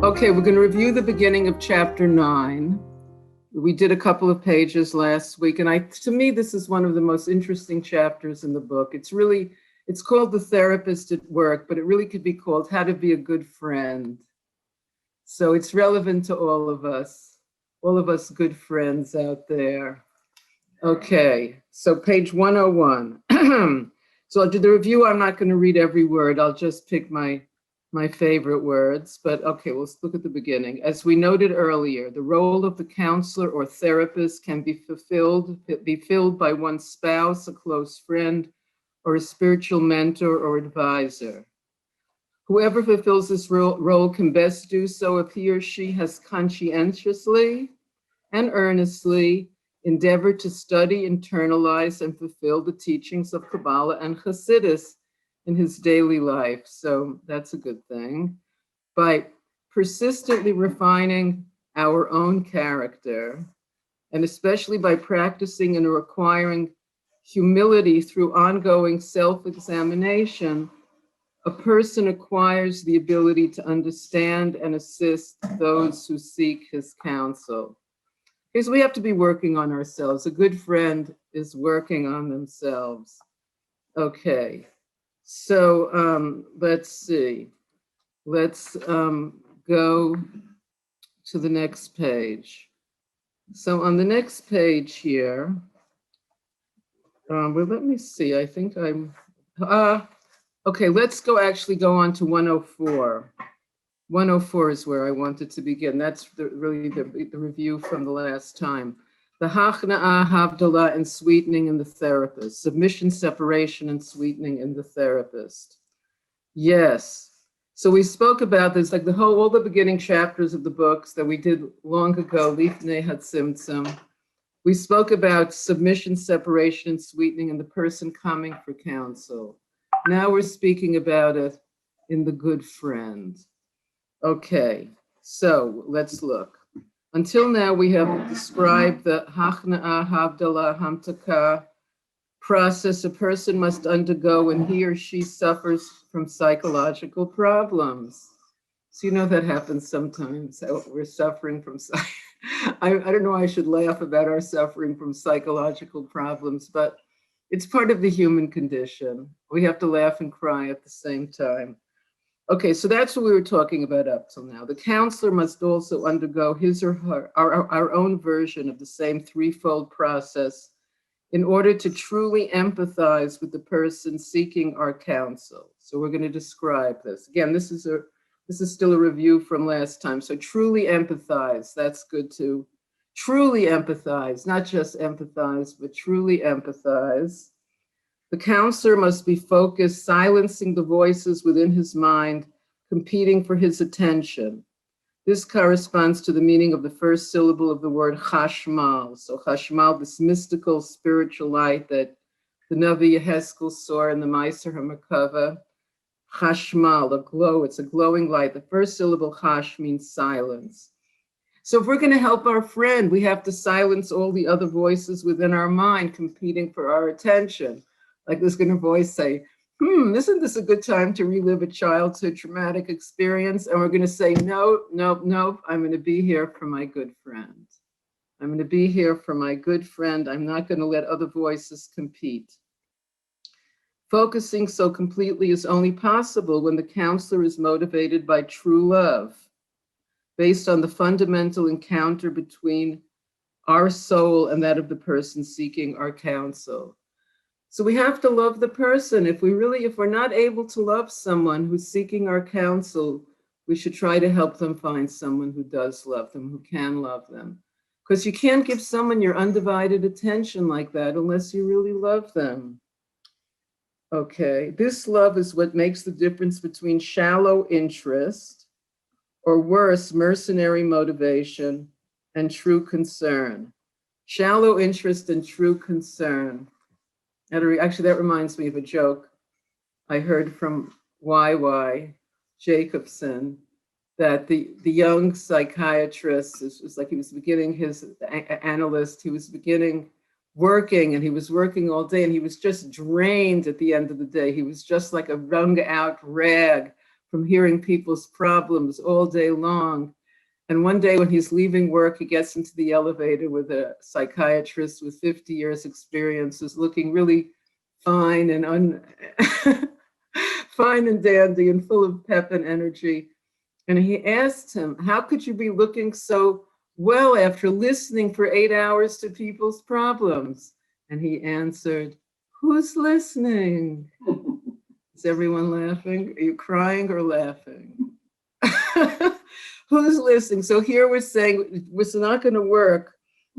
Okay, we're going to review the beginning of chapter 9. We did a couple of pages last week, and to me, this is one of the most interesting chapters in the book. It's called The Therapist at Work, but it really could be called How to Be a Good Friend. So it's relevant to all of us good friends out there. Okay, so page 101. So I'll do the review. I'm not going to read every word. I'll just pick my favorite words, but okay, let's look at the beginning. As we noted earlier, the role of the counselor or therapist can be filled by one's spouse, a close friend, or a spiritual mentor or advisor. Whoever fulfills this role can best do so if he or she has conscientiously and earnestly endeavored to study, internalize, and fulfill the teachings of Kabbalah and Hasidus in his daily life. So that's a good thing. By persistently refining our own character, and especially by practicing and acquiring humility through ongoing self-examination, a person acquires the ability to understand and assist those who seek his counsel. Because we have to be working on ourselves. A good friend is working on themselves. Okay. So let's see. Let's go to the next page. So on the next page here, well, let me see. I think okay, let's go on to 104. 104 is where I wanted to begin. That's really the review from the last time. The Hachna'ah, Havdalah, and sweetening in the therapist. Submission, separation, and sweetening in the therapist. Yes. So we spoke about this, like all the beginning chapters of the books that we did long ago, Lifnei Hatzimtzum. We spoke about submission, separation, and sweetening in the person coming for counsel. Now we're speaking about it in the good friend. Okay, so let's look. Until now, we have described the Hachna'ah, Havdalah, Hamtakah process a person must undergo when he or she suffers from psychological problems. So you know that happens sometimes. We're suffering from, I don't know, I should laugh about our suffering from psychological problems, but it's part of the human condition. We have to laugh and cry at the same time. Okay, so that's what we were talking about up till now. The counselor must also undergo his or her, our own version of the same threefold process in order to truly empathize with the person seeking our counsel. So we're going to describe this. Again, this is still a review from last time. So truly empathize, that's good too. Truly empathize, not just empathize, but truly empathize. The counselor must be focused, silencing the voices within his mind, competing for his attention. This corresponds to the meaning of the first syllable of the word chashmal. So chashmal, this mystical spiritual light that the Navi Yeheskel saw in the Meiser HaMerkava. Chashmal, a glow, it's a glowing light. The first syllable chash means silence. So if we're going to help our friend, we have to silence all the other voices within our mind competing for our attention. Like there's going to voice say, isn't this a good time to relive a childhood traumatic experience? And we're going to say, no, I'm going to be here for my good friend. I'm going to be here for my good friend. I'm not going to let other voices compete. Focusing so completely is only possible when the counselor is motivated by true love, based on the fundamental encounter between our soul and that of the person seeking our counsel. So we have to love the person. If we're not able to love someone who's seeking our counsel, we should try to help them find someone who does love them, who can love them. Because you can't give someone your undivided attention like that unless you really love them. Okay, this love is what makes the difference between shallow interest, or worse, mercenary motivation, and true concern. Shallow interest and true concern. Actually, that reminds me of a joke I heard from Y.Y. Jacobson, that the young psychiatrist, it was like he was beginning his analyst, he was beginning working, and he was working all day, and he was just drained at the end of the day. He was just like a wrung out rag from hearing people's problems all day long. And one day when he's leaving work, he gets into the elevator with a psychiatrist with 50 years experience who's looking really fine and fine and dandy and full of pep and energy. And he asked him, how could you be looking so well after listening for 8 hours to people's problems? And he answered, who's listening? Is everyone laughing? Are you crying or laughing? Who's listening? So here we're saying it's not going to work.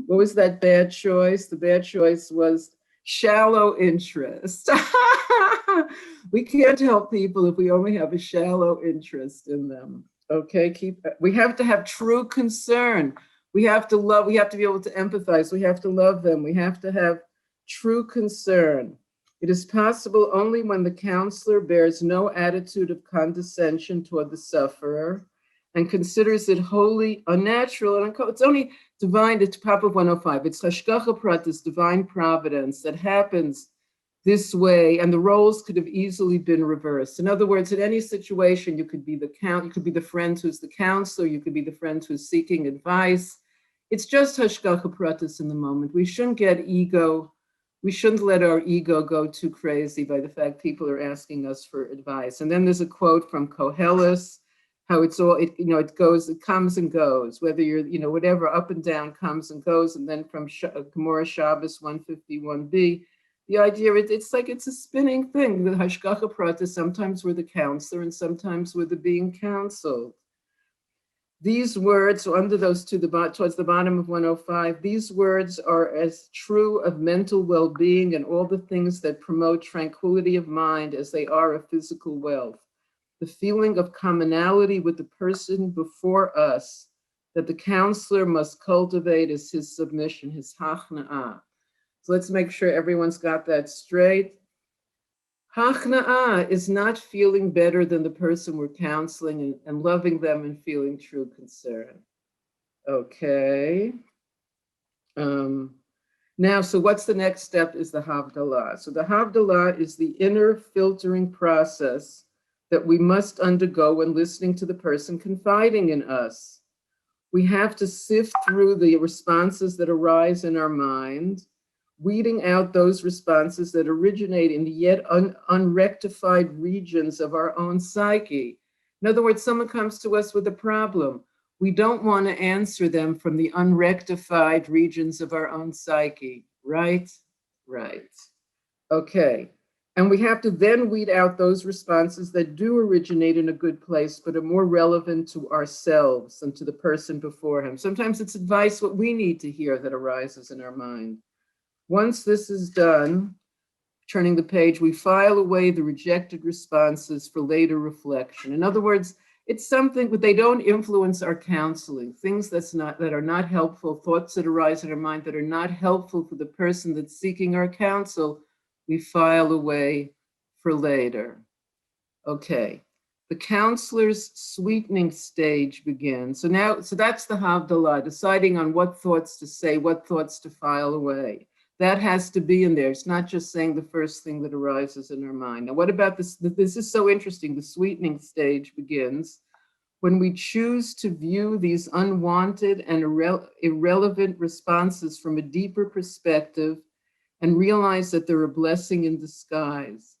What was that bad choice? The bad choice was shallow interest. We can't help people if we only have a shallow interest in them. Okay, we have to have true concern. We have to love, we have to be able to empathize. We have to love them. We have to have true concern. It is possible only when the counselor bears no attitude of condescension toward the sufferer and considers it wholly unnatural. And it's only divine, it's top of 105. It's hashgacha pratis, divine providence that happens this way, and the roles could have easily been reversed. In other words, in any situation, you could be the friend who's the counselor, you could be the friend who's seeking advice. It's just hashgacha pratis in the moment. We shouldn't get ego. We shouldn't let our ego go too crazy by the fact people are asking us for advice. And then there's a quote from Koheles, how it's all, it comes and goes, whether you're, whatever, up and down comes and goes. And then from Gemara Shabbos 151b, the idea, it's like it's a spinning thing. The hashgacha pratis, sometimes we're the counselor and sometimes we're the being counseled. These words, so under those two, towards the bottom of 105, these words are as true of mental well-being and all the things that promote tranquility of mind as they are of physical wealth. The feeling of commonality with the person before us that the counselor must cultivate is his submission, his hachna'ah. So let's make sure everyone's got that straight. Hachna'ah is not feeling better than the person we're counseling and loving them and feeling true concern. Okay. Now, so what's the next step is the Havdalah. So the Havdalah is the inner filtering process that we must undergo when listening to the person confiding in us. We have to sift through the responses that arise in our mind, weeding out those responses that originate in the yet unrectified regions of our own psyche. In other words, someone comes to us with a problem. We don't want to answer them from the unrectified regions of our own psyche, right? Right. Okay. And we have to then weed out those responses that do originate in a good place, but are more relevant to ourselves and to the person before him. Sometimes it's advice, what we need to hear, that arises in our mind. Once this is done, turning the page, we file away the rejected responses for later reflection. In other words, it's something, but they don't influence our counseling. Things that are not helpful, thoughts that arise in our mind that are not helpful for the person that's seeking our counsel, we file away for later. Okay, the counselor's sweetening stage begins. So that's the Havdalah, deciding on what thoughts to say, what thoughts to file away. That has to be in there. It's not just saying the first thing that arises in our mind. Now, what about this? This is so interesting. The sweetening stage begins when we choose to view these unwanted and irrelevant responses from a deeper perspective and realize that they're a blessing in disguise.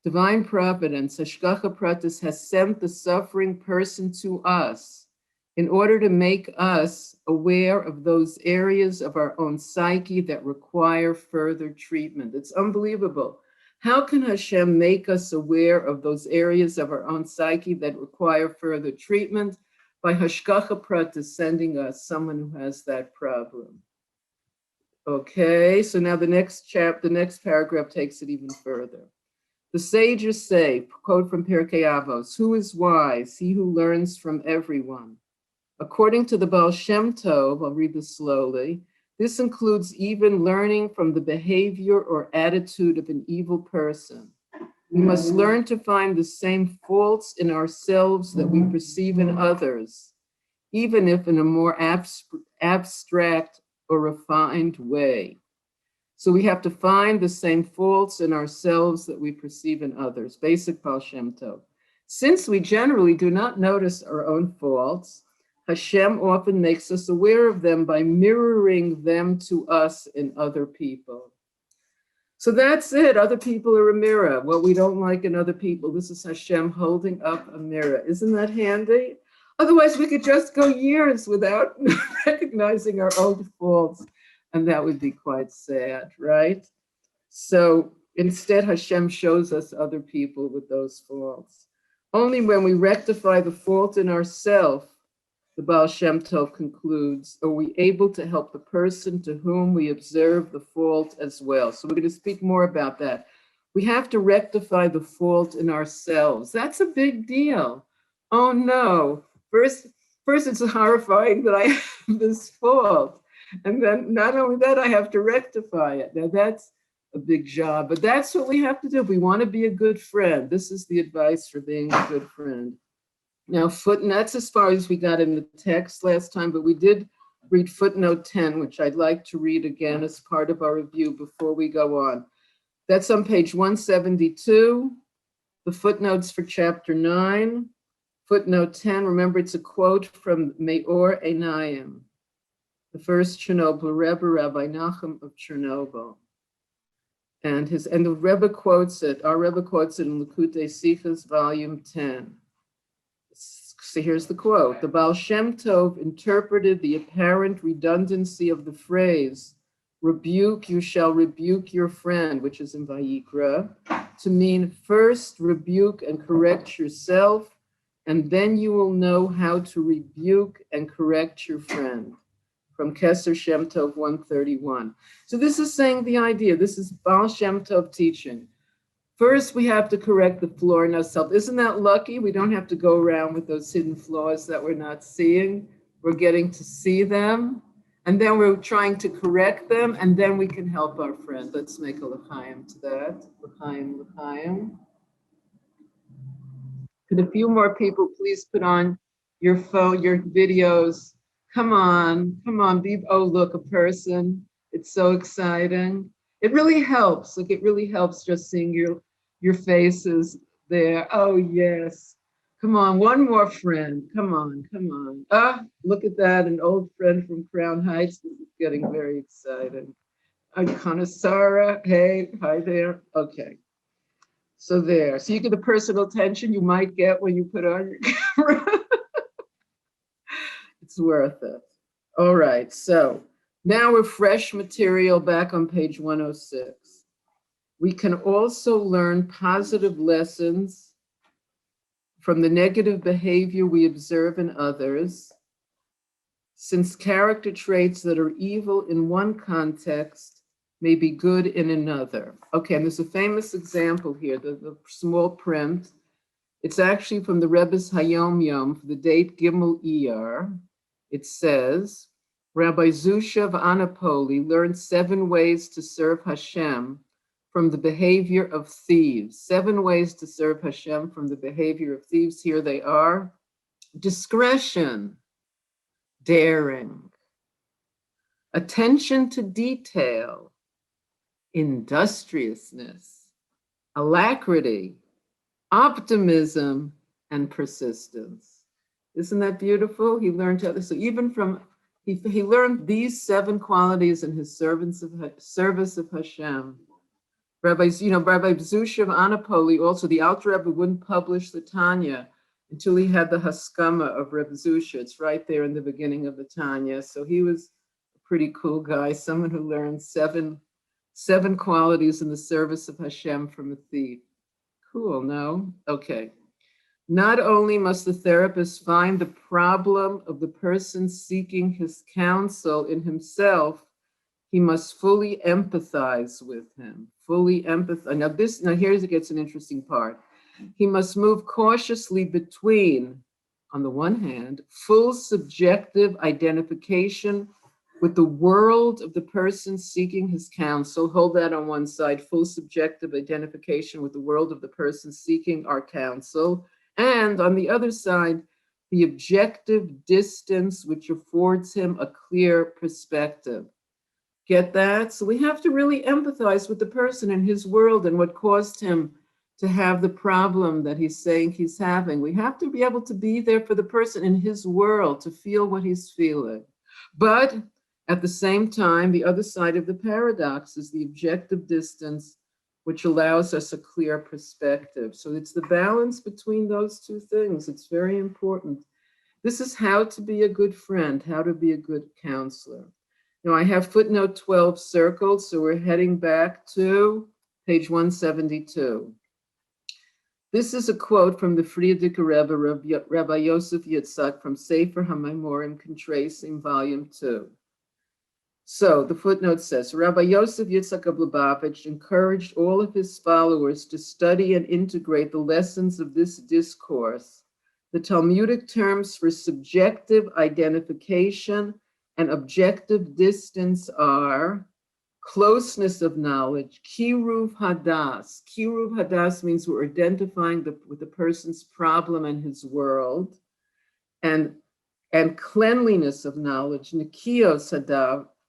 Divine providence, hashgacha pratis, has sent the suffering person to us in order to make us aware of those areas of our own psyche that require further treatment. It's unbelievable. How can Hashem make us aware of those areas of our own psyche that require further treatment? By hashgacha pratis, sending us someone who has that problem. Okay, so now the next paragraph takes it even further. The sages say, quote from Pirkei Avos, who is wise? He who learns from everyone. According to the Baal Shem Tov, I'll read this slowly, this includes even learning from the behavior or attitude of an evil person. We must learn to find the same faults in ourselves that we perceive in others, even if in a more abstract or refined way. So we have to find the same faults in ourselves that we perceive in others. Basic Baal Shem Tov. Since we generally do not notice our own faults, Hashem often makes us aware of them by mirroring them to us in other people. So that's it. Other people are a mirror. What we don't like in other people, this is Hashem holding up a mirror. Isn't that handy? Otherwise, we could just go years without recognizing our own faults, and that would be quite sad, right? So instead, Hashem shows us other people with those faults. Only when we rectify the fault in ourselves, the Baal Shem Tov concludes, are we able to help the person to whom we observe the fault as well. So we're going to speak more about that. We have to rectify the fault in ourselves. That's a big deal. Oh no. First it's horrifying that I have this fault. And then not only that, I have to rectify it. Now that's a big job, but that's what we have to do. If we want to be a good friend, this is the advice for being a good friend. Now, that's as far as we got in the text last time, but we did read footnote 10, which I'd like to read again as part of our review before we go on. That's on page 172, the footnotes for chapter 9. Footnote 10, remember it's a quote from Meor Einayim, the first Chernobyl Rebbe, Rabbi Nachum of Chernobyl. And the Rebbe quotes it, our Rebbe quotes it in Likutei Sichos, volume 10. So here's the quote. The Baal Shem Tov interpreted the apparent redundancy of the phrase, rebuke, you shall rebuke your friend, which is in Vayikra, to mean first rebuke and correct yourself, and then you will know how to rebuke and correct your friend. From Keser Shem Tov 131. So this is saying the idea, this is Baal Shem Tov teaching. First, we have to correct the flaw in ourselves. Isn't that lucky? We don't have to go around with those hidden flaws that we're not seeing. We're getting to see them, and then we're trying to correct them, and then we can help our friend. Let's make a l'chaim to that. L'chaim, l'chaim. Could a few more people please put on your phone, your videos? Come on, oh, look, a person. It's so exciting. It really helps. Like, it really helps just seeing your faces there. Oh, yes. Come on, one more friend. Come on. Ah, look at that, an old friend from Crown Heights. This is getting very exciting. Conasara, hey, hi there. Okay. So there. So you get the personal attention you might get when you put on your camera. It's worth it. All right, so now we're fresh material back on page 106. We can also learn positive lessons from the negative behavior we observe in others, since character traits that are evil in one context may be good in another. Okay, and there's a famous example here, the small print. It's actually from the Rebbe's Hayom Yom for the date Gimel Iyar. It says, Rabbi Zusha of Anapoli learned 7 ways to serve Hashem from the behavior of thieves. 7 ways to serve Hashem from the behavior of thieves. Here they are. Discretion, daring, attention to detail, industriousness, alacrity, optimism, and persistence. Isn't that beautiful? He learned how to, so even from, he learned these 7 qualities in his service of Hashem. Rabbi Zusha of Anapoli, also the Alter Rebbe wouldn't publish the Tanya until he had the Haskama of Rebbe Zusha. It's right there in the beginning of the Tanya. So he was a pretty cool guy, someone who learned seven qualities in the service of Hashem from a thief. Cool, no? Okay. Not only must the therapist find the problem of the person seeking his counsel in himself, he must fully empathize with him. Fully empathize. Now here's it gets an interesting part. He must move cautiously between, on the one hand, full subjective identification with the world of the person seeking his counsel. Hold that on one side, full subjective identification with the world of the person seeking our counsel. And on the other side, the objective distance which affords him a clear perspective. Get that? So we have to really empathize with the person and his world and what caused him to have the problem that he's saying he's having. We have to be able to be there for the person in his world, to feel what he's feeling. But at the same time, the other side of the paradox is the objective distance, which allows us a clear perspective. So it's the balance between those two things. It's very important. This is how to be a good friend, how to be a good counselor. Now I have footnote 12 circled, so we're heading back to page 172. This is a quote from the Frierdiker Rebbe, Rabbi Yosef Yitzchak, from Sefer HaMaimorim Contrasting, Volume 2. So the footnote says, Rabbi Yosef Yitzchak of Lubavitch encouraged all of his followers to study and integrate the lessons of this discourse. The Talmudic terms for subjective identification and objective distance are closeness of knowledge, kiruv hadas. Kiruv hadas means we're identifying with the person's problem and his world, and cleanliness of knowledge, nikios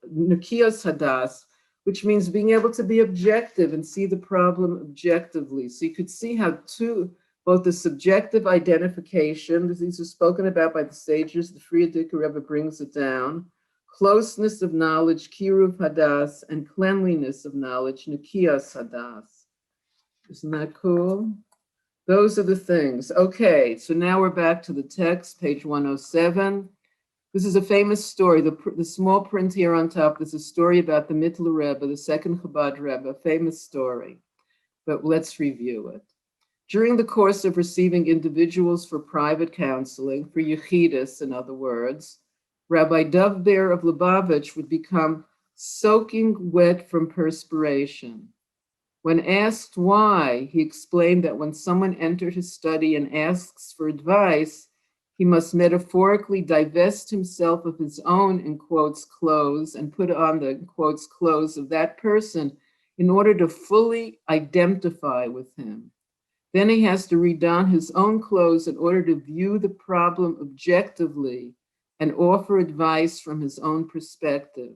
hadas, which means being able to be objective and see the problem objectively. So you could see how both the subjective identification, these are spoken about by the sages, the Frierdiker Rebbe brings it down, closeness of knowledge, kiruv hadas, and cleanliness of knowledge, nikias hadas. Isn't that cool? Those are the things. Okay, so now we're back to the text, page 107. This is a famous story. The small print here on top, there's a story about the Mittler Rebbe, the second Chabad Rebbe, a famous story. But let's review it. During the course of receiving individuals for private counseling, for yechidus, in other words, Rabbi Dov Ber of Lubavitch would become soaking wet from perspiration. When asked why, he explained that when someone entered his study and asks for advice, he must metaphorically divest himself of his own, in quotes, clothes and put on the, in quotes, clothes of that person in order to fully identify with him. Then he has to redon his own clothes in order to view the problem objectively and offer advice from his own perspective.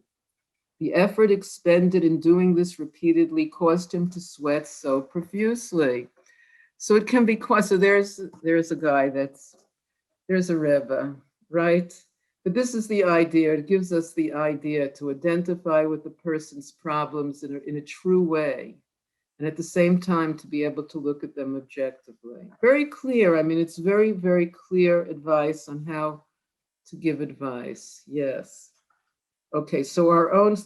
The effort expended in doing this repeatedly caused him to sweat so profusely. So it can be quite, so there's a guy there's a Rebbe, right? But this is the idea, it gives us the idea to identify with the person's problems in a true way, and at the same time to be able to look at them objectively. Very clear, I mean, it's very, very clear advice on how to give advice, yes. Okay, so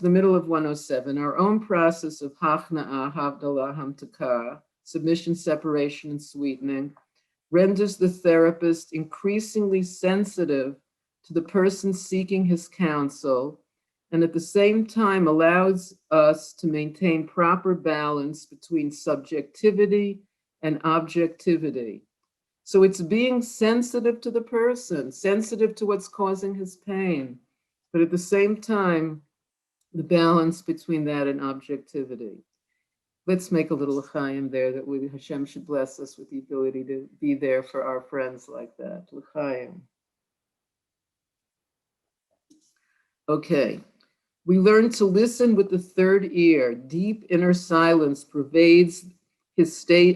the middle of 107, our own process of hachna'ah, havdalah, hamtakah, submission, separation, and sweetening, renders the therapist increasingly sensitive to the person seeking his counsel, and at the same time allows us to maintain proper balance between subjectivity and objectivity. So it's being sensitive to the person, sensitive to what's causing his pain, but at the same time, the balance between that and objectivity. Let's make a little l'chaim there that Hashem should bless us with the ability to be there for our friends like that. L'chaim. Okay, we learn to listen with the third ear. Deep inner silence pervades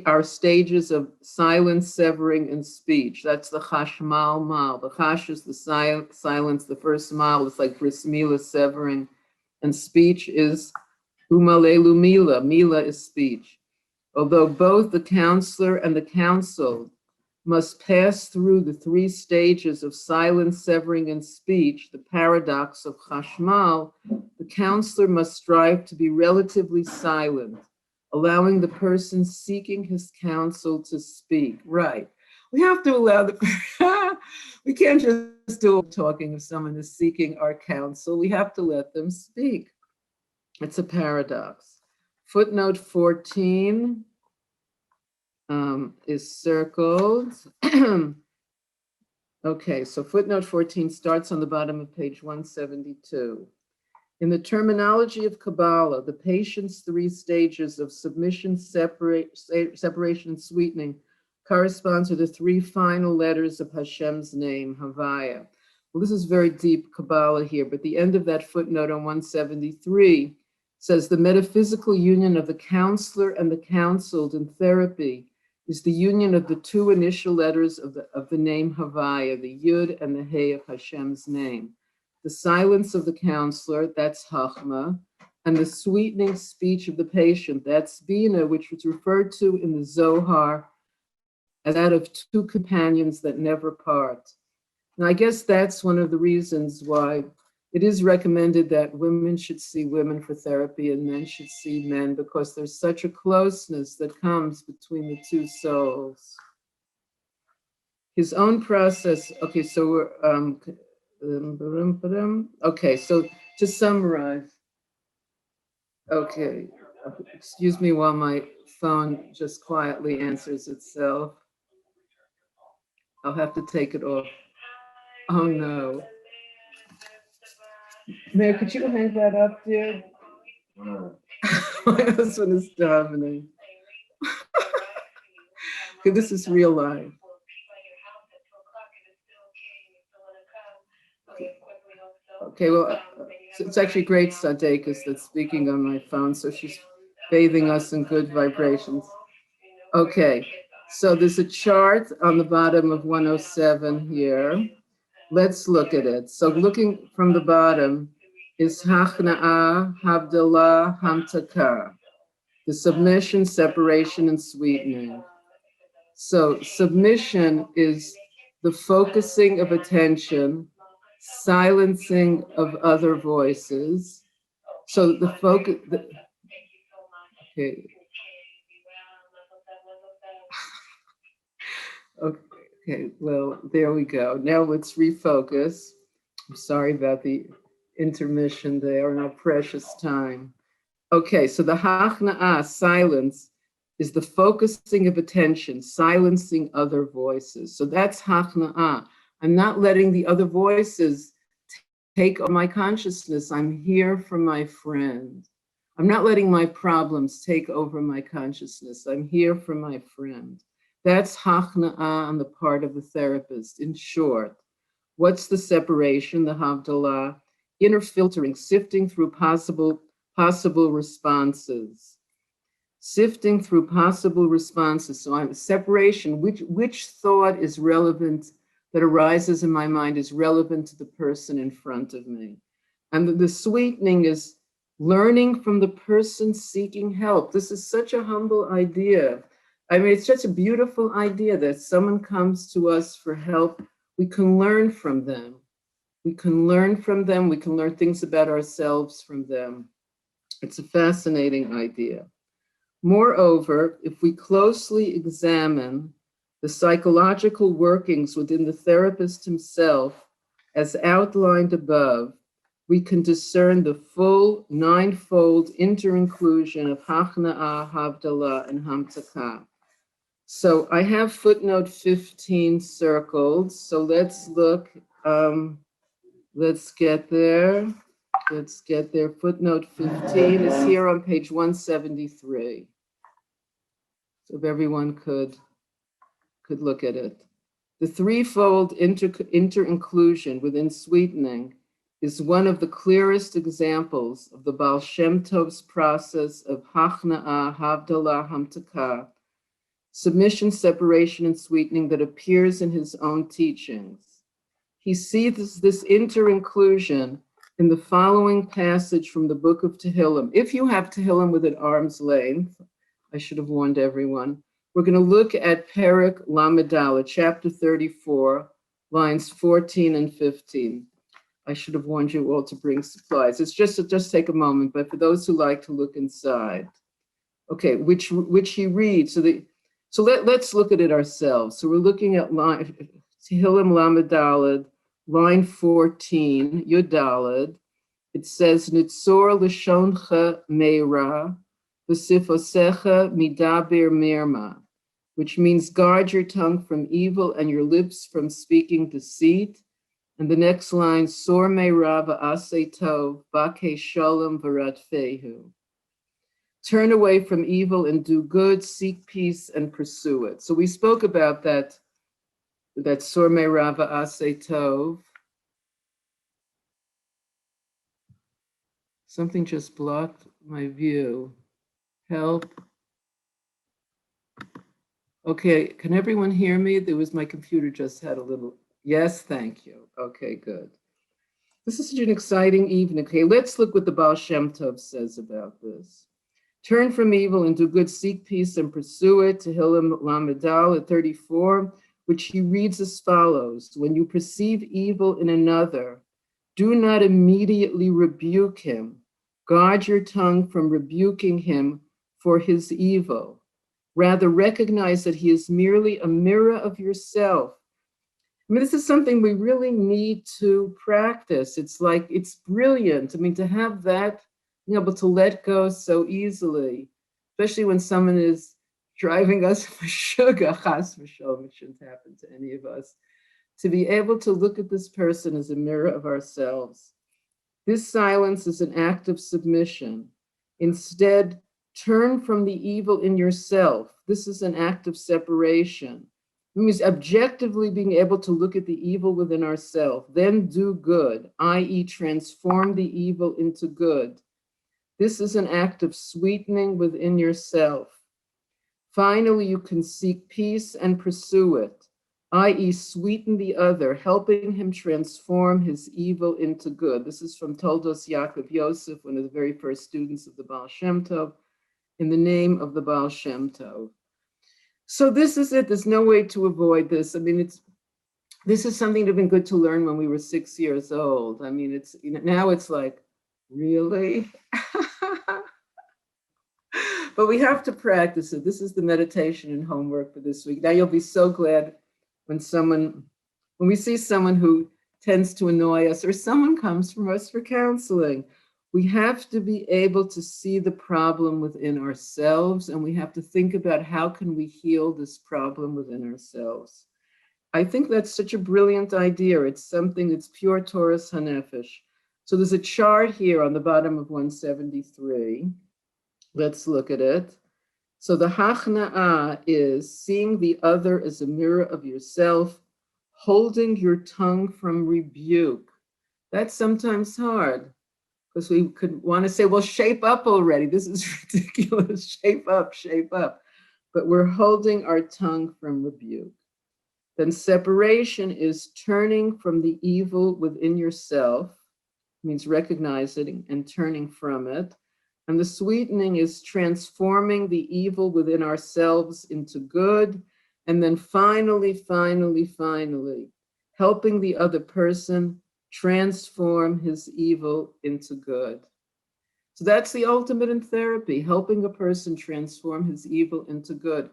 our stages of silence, severing, and speech. That's the chashmal mal. The chash is the silence, the first mal is like bris milah, severing, and speech is umalelu mila. Mila is speech. Although both the counselor and the counseled must pass through the three stages of silence, severing, and speech, the paradox of chashmal, the counselor must strive to be relatively silent, allowing the person seeking his counsel to speak. Right. We have to allow we can't just do talking if someone is seeking our counsel. We have to let them speak. It's a paradox. Footnote 14 is circled. Okay, so footnote 14 starts on the bottom of page 172. In the terminology of Kabbalah, the patient's three stages of submission, separation, and sweetening correspond to the three final letters of Hashem's name, Havaya. Well, this is very deep Kabbalah here, but the end of that footnote on 173 says the metaphysical union of the counselor and the counseled in therapy is the union of the two initial letters of the name Havaya, the Yud and the He of Hashem's name. The silence of the counselor, that's Chachma, and the sweetening speech of the patient, that's Bina, which was referred to in the Zohar as that of two companions that never part. And I guess that's one of the reasons why it is recommended that women should see women for therapy and men should see men, because there's such a closeness that comes between the two souls. His own process, okay, so we're, okay, so to summarize, okay, excuse me while my phone just quietly answers itself. I'll have to take it off. Oh no. Mayor, could you hang that up, dear? My husband is davening. Okay, this is real life. Okay, well, it's actually great Sadekas that's speaking on my phone, so she's bathing us in good vibrations. Okay, so there's a chart on the bottom of 107 here. Let's look at it. So looking from the bottom is Hachna'ah, Havdalah, Hamtakah, the submission, separation, and sweetening. So submission is the focusing of attention, silencing of other voices. So the focus, okay. Okay, well, there we go. Now let's refocus. I'm sorry about the intermission there and our precious time. Okay, so the Hachna'ah, silence, is the focusing of attention, silencing other voices. So that's Hachna'ah. I'm not letting the other voices take on my consciousness. I'm here for my friend. I'm not letting my problems take over my consciousness. I'm here for my friend. That's Hachna'ah on the part of the therapist. In short, what's the separation, the Havdalah? Inner filtering, sifting through possible responses. Sifting through possible responses. So I'm separation, which thought is relevant, that arises in my mind is relevant to the person in front of me. And the sweetening is learning from the person seeking help. This is such a humble idea. I mean, it's such a beautiful idea that someone comes to us for help. We can learn from them. We can learn from them. We can learn things about ourselves from them. It's a fascinating idea. Moreover, if we closely examine the psychological workings within the therapist himself, as outlined above, we can discern the full ninefold inter-inclusion of Hachna'ah, Havdalah, and Hamtakah. So I have footnote 15 circled. So let's look, let's get there. Let's get there. Footnote 15 is here on page 173. So if everyone could look at it. The threefold inter-inclusion within sweetening is one of the clearest examples of the Baal Shem Tov's process of Hachna'ah, Havdalah, Hamtakah, submission, separation, and sweetening that appears in his own teachings. He sees this inter-inclusion in the following passage from the book of Tehillim. If you have Tehillim within arm's length, I should have warned everyone, we're going to look at Perek Lamed, chapter 34, lines 14 and 15. I should have warned you all to bring supplies. It's just take a moment, but for those who like to look inside. Okay, which he reads. So let's look at it ourselves. So we're looking at Tehillim Lamed Daled, line 14, Yud Daled. It says, Nitzor l'shoncha meira, v'sifosecha midaber mirma, which means guard your tongue from evil and your lips from speaking deceit. And the next line, Sor meira v'aseh tov, b'kei shalom v'ratfehu. Turn away from evil and do good, seek peace and pursue it. So we spoke about that Sor meira v'aseh tov. Something just blocked my view. Help. Okay, can everyone hear me? My computer just had a little, yes, thank you. Okay, good. This is such an exciting evening. Okay, let's look what the Baal Shem Tov says about this. Turn from evil and do good, seek peace and pursue it. Tehillim Lamedal at 34, which he reads as follows: when you perceive evil in another, do not immediately rebuke him. Guard your tongue from rebuking him for his evil. Rather, recognize that he is merely a mirror of yourself. I mean, this is something we really need to practice. It's like, it's brilliant. I mean, to have that, being able to let go so easily, especially when someone is driving us for sugar, chas v'sholom, it shouldn't happen to any of us, to be able to look at this person as a mirror of ourselves. This silence is an act of submission. Instead, turn from the evil in yourself. This is an act of separation. It means objectively being able to look at the evil within ourselves, then do good, i.e., transform the evil into good. This is an act of sweetening within yourself. Finally, you can seek peace and pursue it, i.e., sweeten the other, helping him transform his evil into good. This is from Toldos Yaakov Yosef, one of the very first students of the Baal Shem Tov, in the name of the Baal Shem Tov. So this is it. There's no way to avoid this. I mean, this is something that had been good to learn when we were 6 years old. I mean, now it's like, really? But we have to practice it. This is the meditation and homework for this week. Now you'll be so glad when we see someone who tends to annoy us, or someone comes from us for counseling. We have to be able to see the problem within ourselves, and we have to think about how can we heal this problem within ourselves. I think that's such a brilliant idea. It's something that's pure Torah's Hanefesh. So there's a chart here on the bottom of 173. Let's look at it. So the Hachna'ah is seeing the other as a mirror of yourself, holding your tongue from rebuke. That's sometimes hard, because we could want to say, well, shape up already. This is ridiculous. Shape up, shape up. But we're holding our tongue from rebuke. Then separation is turning from the evil within yourself, means recognizing and turning from it. And the sweetening is transforming the evil within ourselves into good. And then finally, helping the other person transform his evil into good. So that's the ultimate in therapy, helping a person transform his evil into good.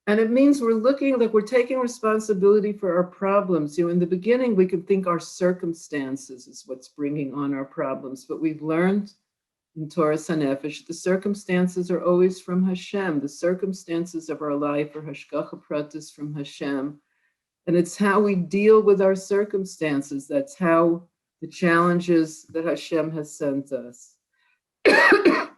And it means we're looking like we're taking responsibility for our problems. You know, in the beginning, we could think our circumstances is what's bringing on our problems, but we've learned in Torah's Hanefesh, the circumstances are always from Hashem. The circumstances of our life are hashgacha pratis from Hashem. And it's how we deal with our circumstances. That's how the challenges that Hashem has sent us. I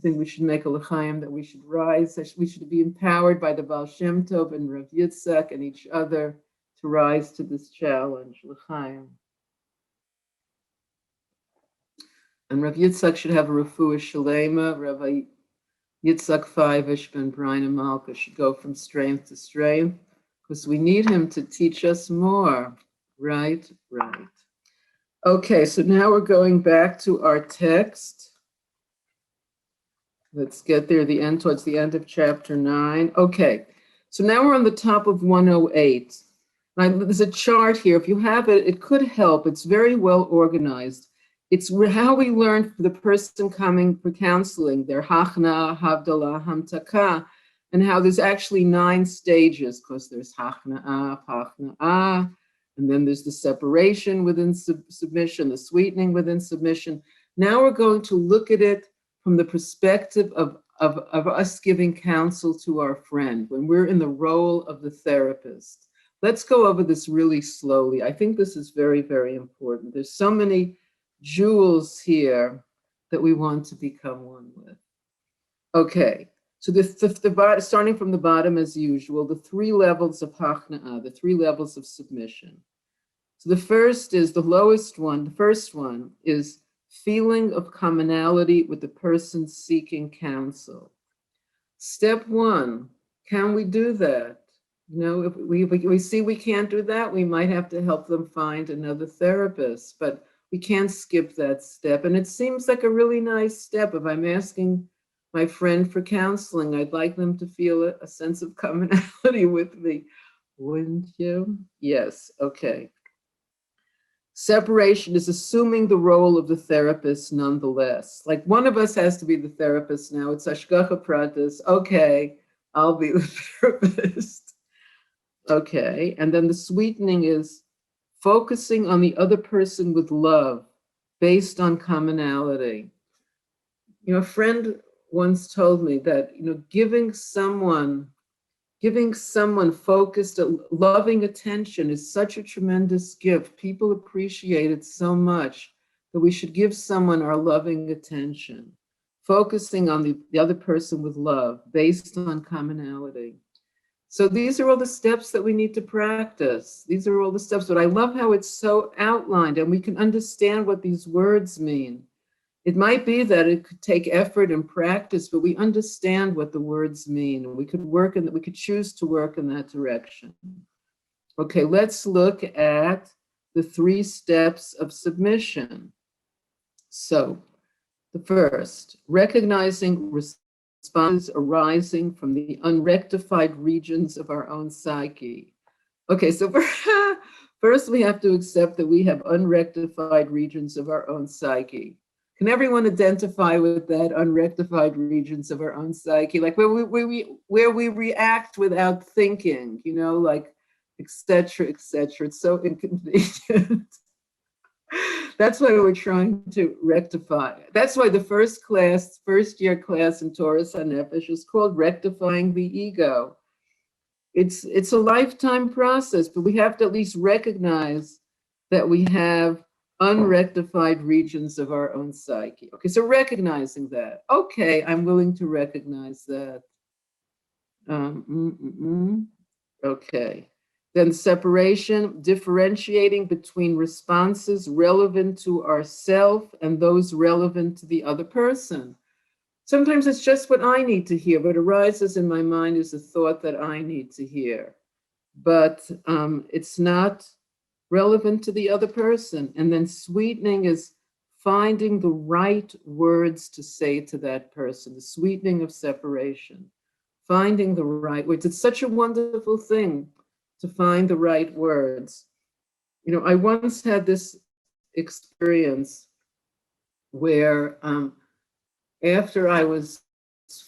think we should make a l'chaim, that we should rise. We should be empowered by the Baal Shem Tov and Rav Yitzchak and each other to rise to this challenge. L'chaim. And Rav Yitzchak should have a refuah shalema. Rabbi Yitzchak Fivish ben Brian and Malka should go from strength to strength, because we need him to teach us more. Right. Okay, so now we're going back to our text. Let's get there, towards the end of chapter 9. Okay, so now we're on the top of 108. Now, there's a chart here. If you have it, it could help. It's very well organized. It's how we learn for the person coming for counseling, their Hachna, Havdalah, Hamtaka, and how there's actually 9 stages, because there's Hachna'ah, and then there's the separation within submission, the sweetening within submission. Now we're going to look at it from the perspective of us giving counsel to our friend, when we're in the role of the therapist. Let's go over this really slowly. I think this is very, very important. There's so many jewels here that we want to become one with. Okay, so starting from the bottom as usual, the 3 levels of Hachna'ah, the 3 levels of submission. So the first is the lowest one. The first one is feeling of commonality with the person seeking counsel. Step 1 Can we do that? You know, if we see we can't do that, we might have to help them find another therapist, but we can't skip that step. And it seems like a really nice step. If I'm asking my friend for counseling, I'd like them to feel a sense of commonality with me. Wouldn't you? Yes, okay. Separation is assuming the role of the therapist nonetheless. Like one of us has to be the therapist now. It's Hashgacha Pratis. Okay, I'll be the therapist. Okay, and then the sweetening is focusing on the other person with love based on commonality. You know, a friend once told me that, you know, giving someone focused, loving attention is such a tremendous gift. People appreciate it so much that we should give someone our loving attention, focusing on the other person with love based on commonality. So these are all the steps that we need to practice. These are all the steps, but I love how it's so outlined and we can understand what these words mean. It might be that it could take effort and practice, but we understand what the words mean. And we could choose to work in that direction. Okay, let's look at the 3 steps of submission. So the first, recognizing responses arising from the unrectified regions of our own psyche. Okay, so first we have to accept that we have unrectified regions of our own psyche. Can everyone identify with that unrectified regions of our own psyche? Like where we react without thinking, you know, like et cetera, et cetera. It's so inconvenient. That's why we're trying to rectify. That's why the first year class in Torah HaNefesh is called Rectifying the Ego. It's a lifetime process, but we have to at least recognize that we have unrectified regions of our own psyche. Okay, so recognizing that. Okay, I'm willing to recognize that. Okay. Then separation, differentiating between responses relevant to ourself and those relevant to the other person. Sometimes it's just what I need to hear. What arises in my mind is a thought that I need to hear. But it's not relevant to the other person. And then sweetening is finding the right words to say to that person, the sweetening of separation, finding the right words. It's such a wonderful thing to find the right words. You know, I once had this experience where after I was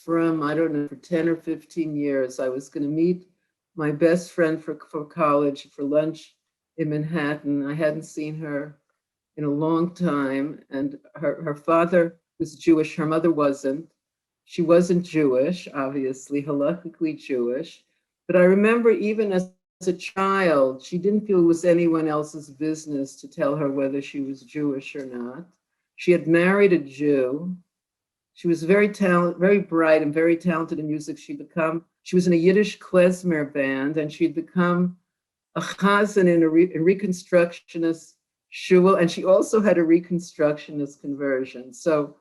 I don't know, for 10 or 15 years, I was going to meet my best friend for college for lunch in Manhattan. I hadn't seen her in a long time. And her father was Jewish. Her mother wasn't. She wasn't Jewish, obviously, halakhically Jewish. But I remember even as a child, she didn't feel it was anyone else's business to tell her whether she was Jewish or not. She had married a Jew. She was very talented, very bright and very talented in music. She was in a Yiddish klezmer band, and she'd become a chazan in a Reconstructionist shul, and she also had a Reconstructionist conversion. So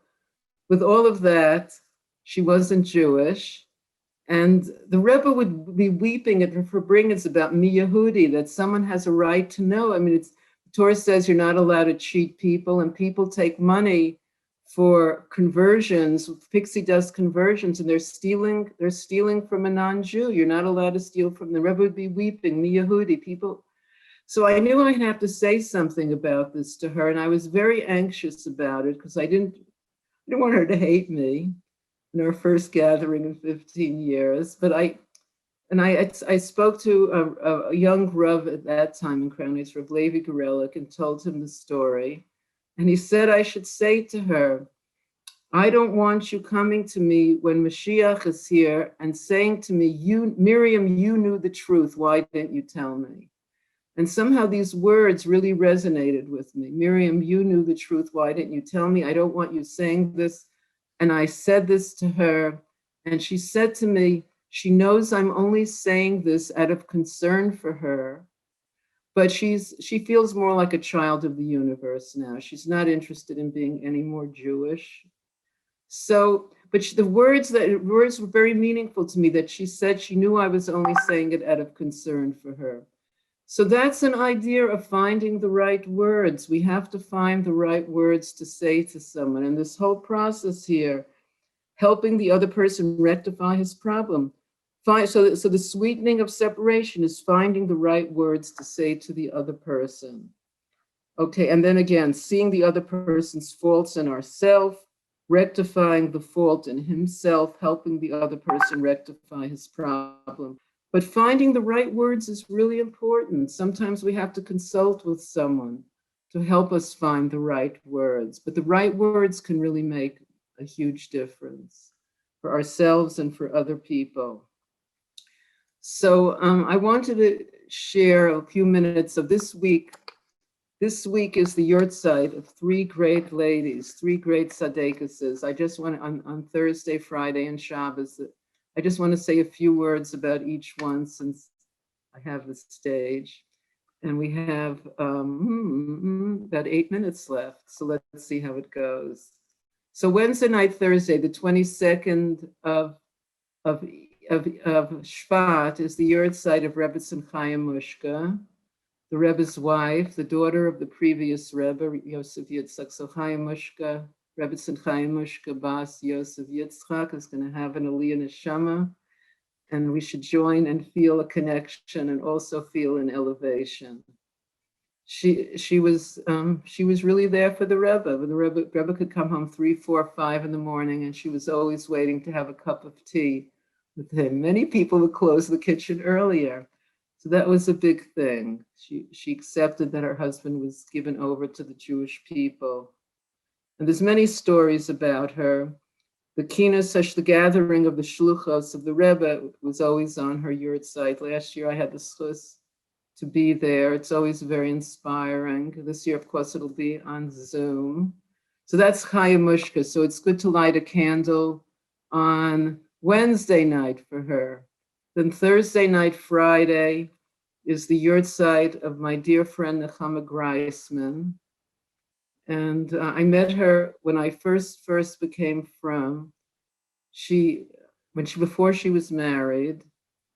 with all of that, she wasn't Jewish. And the Rebbe would be weeping at her bringings about mi Yehudi, that someone has a right to know. I mean, the Torah says you're not allowed to cheat people, and people take money for conversions, pixie dust conversions, and they're stealing from a non-Jew. You're not allowed to steal from the Rebbe would be weeping, mi Yehudi, people. So I knew I'd have to say something about this to her, and I was very anxious about it because I didn't want her to hate me in our first gathering in 15 years. But I spoke to a young Rav at that time in Crown Heights, Rav Levi Gorelik, and told him the story. And he said I should say to her, I don't want you coming to me when Mashiach is here and saying to me, Miriam, you knew the truth. Why didn't you tell me? And somehow these words really resonated with me. Miriam, you knew the truth. Why didn't you tell me? I don't want you saying this. And I said this to her, and she said to me, she knows I'm only saying this out of concern for her, but she feels more like a child of the universe now. She's not interested in being any more Jewish. So but the words were very meaningful to me, that she said she knew I was only saying it out of concern for her. So that's an idea of finding the right words. We have to find the right words to say to someone. And this whole process here, helping the other person rectify his problem. So the sweetening of separation is finding the right words to say to the other person. Okay, and then again, seeing the other person's faults in ourselves, rectifying the fault in himself, helping the other person rectify his problem. But finding the right words is really important. Sometimes we have to consult with someone to help us find the right words. But the right words can really make a huge difference for ourselves and for other people. So I wanted to share a few minutes of this week. This week is the yurtzeit of three great ladies, three great tzaddikises. I just want on Thursday, Friday, and Shabbos, I just want to say a few words about each one since I have the stage. And we have about 8 minutes left. So let's see how it goes. So Wednesday night, Thursday, the 22nd of Shvat is the yurtzeit of Rebbe Simchaya Mushka, the Rebbe's wife, the daughter of the previous Rebbe, Yosef Yitzchak. So Chaya Mushka, Rebbe Simchaya Mushka Bas Yosef Yitzchak is going to have an Aliyah Neshama, and we should join and feel a connection and also feel an elevation. She was really there for the Rebbe. When the Rebbe could come home 3, 4, 5 in the morning, and she was always waiting to have a cup of tea with him. Many people would close the kitchen earlier. So that was a big thing. She accepted that her husband was given over to the Jewish people. And there's many stories about her. The kinas, the gathering of the shluchos of the Rebbe, was always on her yurtzeit. Last year I had the schus to be there. It's always very inspiring. This year, of course, it'll be on Zoom. So that's Chaya Mushka. So it's good to light a candle on Wednesday night for her. Then Thursday night, Friday, is the yurtzeit of my dear friend Nechama Greisman. And I met her when I first became from. Before she was married.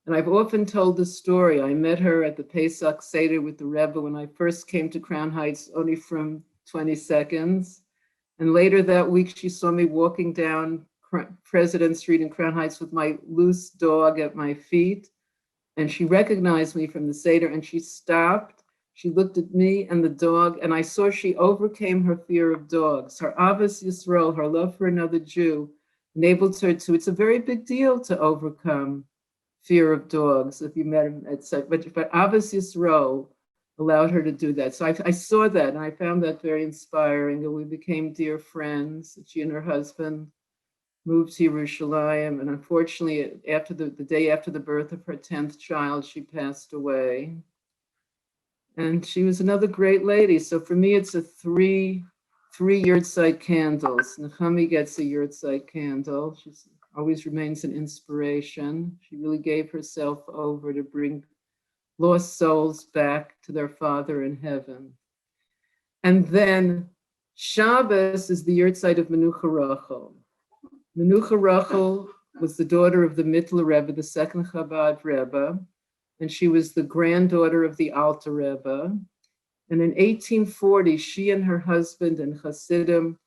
And I've often told the story. I met her at the Pesach Seder with the Rebbe when I first came to Crown Heights, only from 20 seconds. And later that week, she saw me walking down President Street in Crown Heights with my loose dog at my feet. And she recognized me from the Seder, and she stopped. She looked at me and the dog, and I saw she overcame her fear of dogs. Her Avos Yisrael, her love for another Jew, enabled her to, it's a very big deal to overcome fear of dogs if you met him at such, but Avos Yisrael allowed her to do that. So I saw that, and I found that very inspiring, and we became dear friends. She and her husband moved to Yerushalayim, and unfortunately, after the day after the birth of her 10th child, she passed away. And she was another great lady. So for me, it's a three yurtzeit candles. Nechami gets a yurtzeit candle. She always remains an inspiration. She really gave herself over to bring lost souls back to their Father in heaven. And then Shabbos is the yurtzeit of Menucha Rachel. Menucha Rachel was the daughter of the Mittler Rebbe, the second Chabad Rebbe, and she was the granddaughter of the Alter Rebbe. And in 1840, she and her husband and Hasidim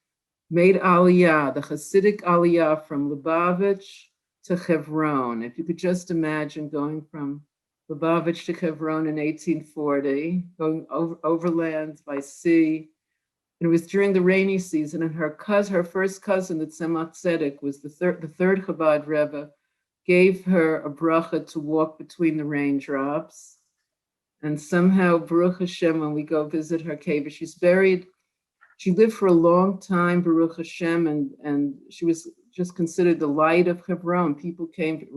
made Aliyah, the Hasidic Aliyah from Lubavitch to Hebron. If you could just imagine going from Lubavitch to Hebron in 1840, going overland by sea. And it was during the rainy season, and her first cousin, the Tzemach Tzedek, was the third Chabad Rebbe, gave her a bracha to walk between the raindrops. And somehow, Baruch Hashem, when we go visit her cave, she lived for a long time, Baruch Hashem, and she was just considered the light of Hebron. People came,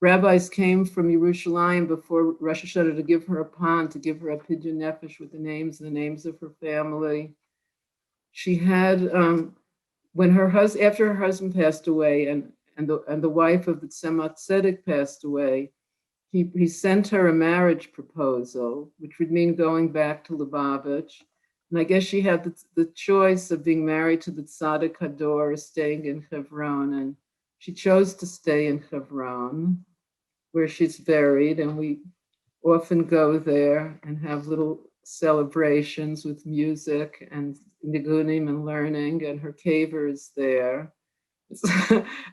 rabbis came from Yerushalayim before Rosh Hashanah to give her a pond, to give her a pidyon nefesh with the names of her family. She had, after her husband passed away, and the wife of the Tzemach Tzedek passed away, he sent her a marriage proposal, which would mean going back to Lubavitch. And I guess she had the choice of being married to the Tzaddik Hador or staying in Hebron. And she chose to stay in Hebron, where she's buried. And we often go there and have little celebrations with music and nigunim and learning. And her caver is there.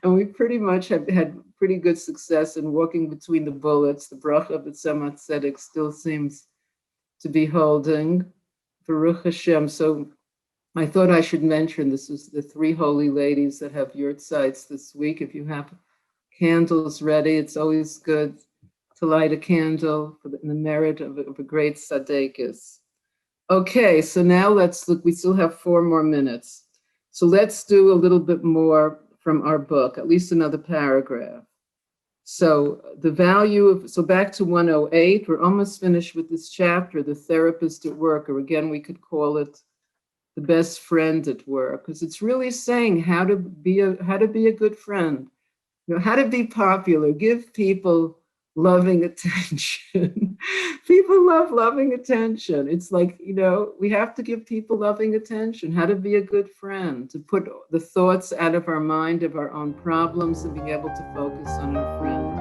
And we pretty much have had pretty good success in walking between the bullets. The bracha of the Tzemach Tzedek still seems to be holding. Baruch Hashem. So I thought I should mention this is the three holy ladies that have yurtzites this week. If you have candles ready, it's always good to light a candle for the merit of a great tzaddikus. Okay, so now let's look. We still have 4 more minutes. So let's do a little bit more from our book, at least another paragraph. So the value of, so back to 108, we're almost finished with this chapter, the therapist at work, or again, we could call it the best friend at work, because it's really saying how to be a good friend, how to be popular, give people loving attention. People love loving attention. It's like, we have to give people loving attention, how to be a good friend, to put the thoughts out of our mind of our own problems and being able to focus on our friends.